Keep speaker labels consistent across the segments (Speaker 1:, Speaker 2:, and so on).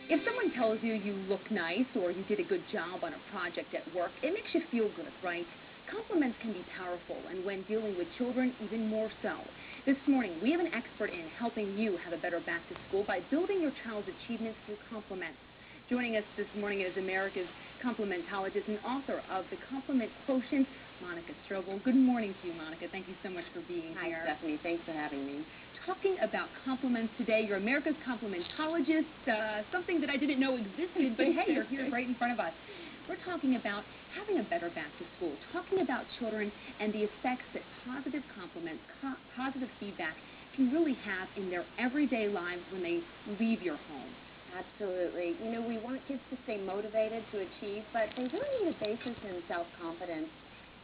Speaker 1: If someone tells you you look nice or you did a good job on a project at work, it makes you feel good, right? Compliments can be powerful, and when dealing with children, even more so. This morning, we have an expert in helping you have a better back to school by building your child's achievements through compliments. Joining us this morning is America's complimentologist and author of The Compliment Quotient, Monica Strobel. Good morning to you, Monica. Thank you so much for being here.
Speaker 2: Hi, Stephanie. Thanks for having me.
Speaker 1: Talking about compliments today. You're America's complimentologist, something that I didn't know existed, but hey, you're here right in front of us. We're talking about having a better back to school, talking about children and the effects that positive compliments, positive feedback can really have in their everyday lives when they leave your home.
Speaker 2: Absolutely. You know, we want kids to stay motivated to achieve, but they really need a basis in self-confidence.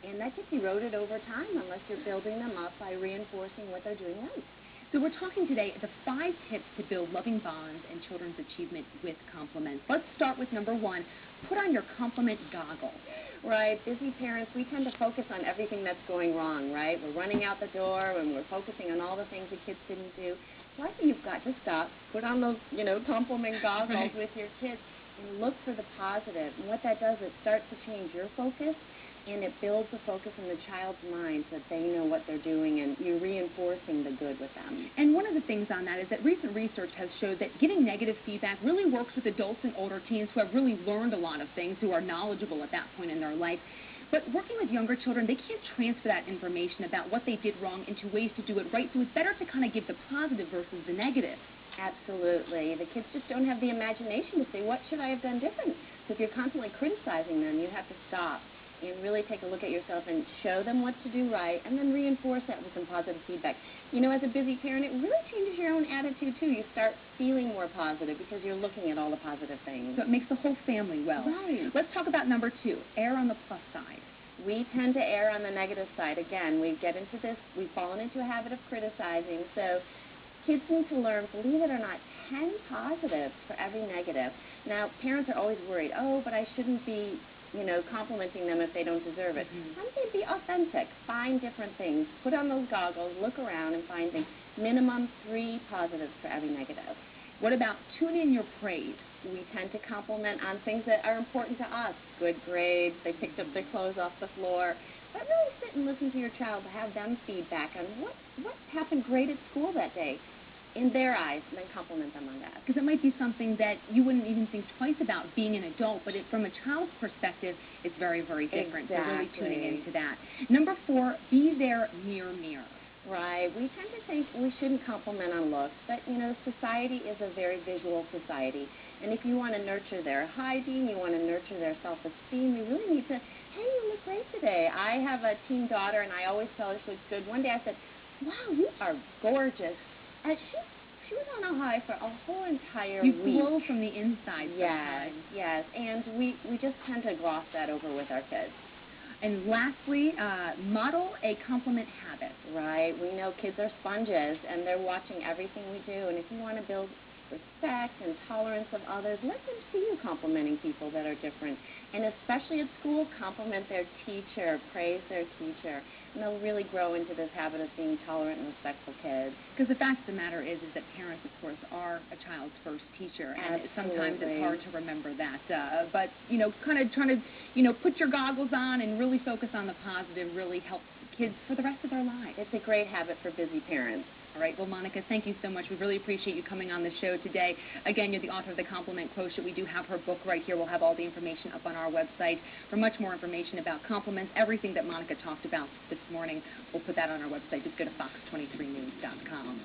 Speaker 2: And that gets eroded over time unless you're building them up by reinforcing what they're doing right.
Speaker 1: So we're talking today the 5 tips to build loving bonds and children's achievement with compliments. Let's start with number 1. Put on your compliment goggles.
Speaker 2: Right. Busy parents, we tend to focus on everything that's going wrong, right? We're running out the door and we're focusing on all the things the kids didn't do. So I think you've got to stop, put on those, compliment goggles with your kids and look for the positive. And what that does, it starts to change your focus, and it builds the focus in the child's mind so that they know what they're doing, and you're reinforcing the good with them.
Speaker 1: And one of the things on that is that recent research has showed that giving negative feedback really works with adults and older teens who have really learned a lot of things, who are knowledgeable at that point in their life. But working with younger children, they can't transfer that information about what they did wrong into ways to do it right, so it's better to kind of give the positive versus the negative.
Speaker 2: Absolutely. The kids just don't have the imagination to say, what should I have done different? So if you're constantly criticizing them, you have to stop and really take a look at yourself and show them what to do right, and then reinforce that with some positive feedback. You know, as a busy parent, it really changes your own attitude, too. You start feeling more positive because you're looking at all the positive things.
Speaker 1: So it makes the whole family well.
Speaker 2: Right.
Speaker 1: Let's talk about number 2, err on the plus side.
Speaker 2: We tend to err on the negative side. Again, we get into this, we've fallen into a habit of criticizing, so kids need to learn, believe it or not, 10 positives for every negative. Now, parents are always worried, oh, but I shouldn't be complimenting them if they don't deserve it. Why don't they be authentic? Find different things. Put on those goggles, look around, and find things. Minimum 3 positives for every negative.
Speaker 1: What about tune in your praise?
Speaker 2: We tend to compliment on things that are important to us. Good grades, they picked up their clothes off the floor. But really sit and listen to your child to have them feedback on what happened great at school that day in their eyes, and then compliment them on that.
Speaker 1: Because it might be something that you wouldn't even think twice about being an adult, but from a child's perspective, it's very, very different.
Speaker 2: Exactly.
Speaker 1: So really tuning into that. Number 4, be their mirror.
Speaker 2: Right. We tend to think we shouldn't compliment on looks, but, society is a very visual society. And if you want to nurture their hygiene, you want to nurture their self-esteem, you really need to, hey, you look great today. I have a teen daughter, and I always tell her she looks good. One day I said, wow, you are gorgeous. And she was on a high for a whole entire week.
Speaker 1: You glow from the inside.
Speaker 2: Yes, yes. And we just tend to gloss that over with our kids.
Speaker 1: And lastly, model a compliment habit.
Speaker 2: Right. We know kids are sponges, and they're watching everything we do. And if you want to build respect and tolerance of others, let them see you complimenting people that are different. And especially at school, compliment their teacher, praise their teacher. And they'll really grow into this habit of being tolerant and respectful kids.
Speaker 1: Because the fact of the matter is that parents, of course, are a child's first teacher. And sometimes it's hard to remember that. But, kind of trying to, put your goggles on and really focus on the positive really helps kids for the rest of their lives.
Speaker 2: It's a great habit for busy parents.
Speaker 1: All right. Well, Monica, thank you so much. We really appreciate you coming on the show today. Again, you're the author of The Compliment Quotient. We do have her book right here. We'll have all the information up on our website. For much more information about compliments, everything that Monica talked about this morning, we'll put that on our website. Just go to FOX23news.com.